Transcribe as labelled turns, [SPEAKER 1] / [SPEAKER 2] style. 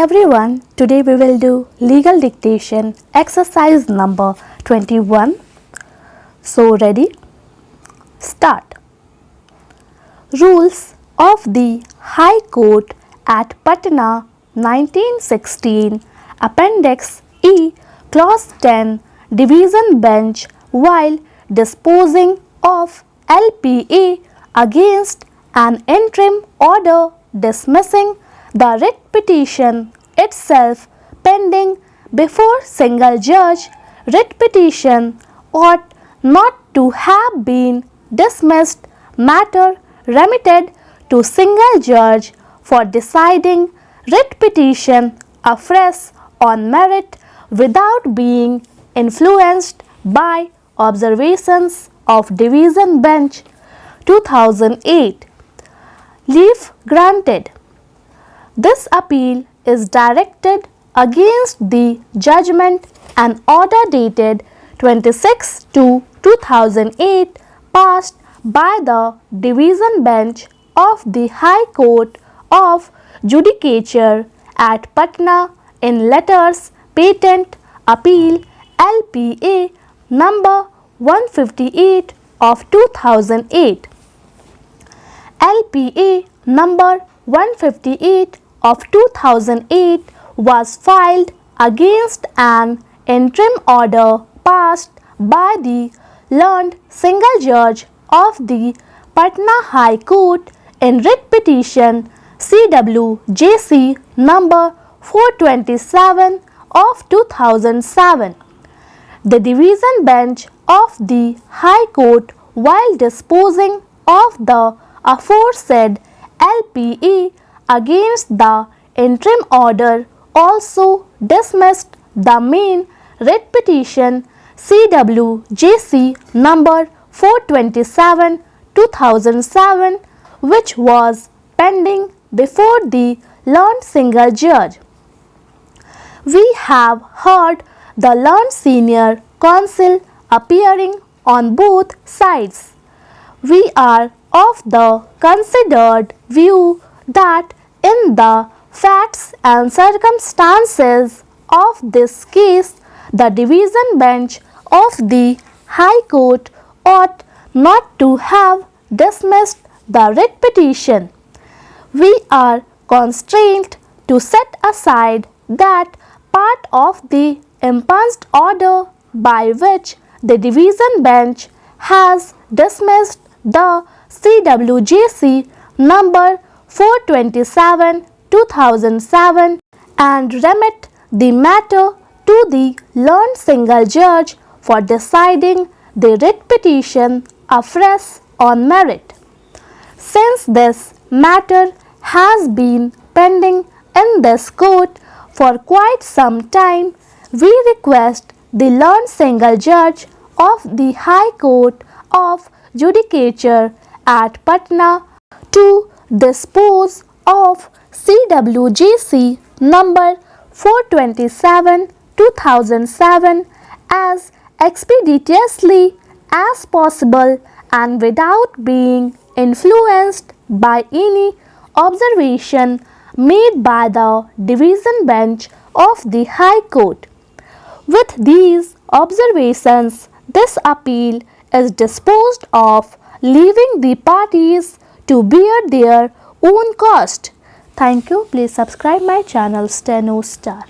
[SPEAKER 1] everyone, today we will do legal dictation exercise number 21. So ready? Start. Rules of the High Court at Patna 1916 Appendix E Clause 10 Division Bench while disposing of LPA against an interim order dismissing the writ petition itself pending before single judge, writ petition ought not to have been dismissed, matter remitted to single judge for deciding writ petition afresh on merit without being influenced by observations of division bench 2008. Leave granted. This appeal is directed against the judgment and order dated 26/2/2008 passed by the Division Bench of the High Court of Judicature at Patna in letters patent appeal LPA number 158 of 2008. LPA number 158 of 2008 was filed against an interim order passed by the learned single judge of the Patna High Court in writ petition CWJC number 427 of 2007. The division bench of the High Court, while disposing of the aforesaid LPA against the interim order, also dismissed the main writ petition CWJC number 427/2007, which was pending before the learned single judge. We have heard the learned senior counsel appearing on both sides. We are of the considered view that in the facts and circumstances of this case, the division bench of the High Court ought not to have dismissed the writ petition. We are constrained to set aside that part of the impugned order by which the division bench has dismissed the CWJC number 427/2007 and remit the matter to the learned single judge for deciding the writ petition afresh on merit. Since this matter has been pending in this court for quite some time, we request the learned single judge of the High Court of Judicature at Patna to dispose of CWJC number 427/2007 as expeditiously as possible and without being influenced by any observation made by the division bench of the High Court. With these observations, this appeal is disposed of, leaving the parties to bear their own cost. Thank you. Please subscribe my channel Steno Star.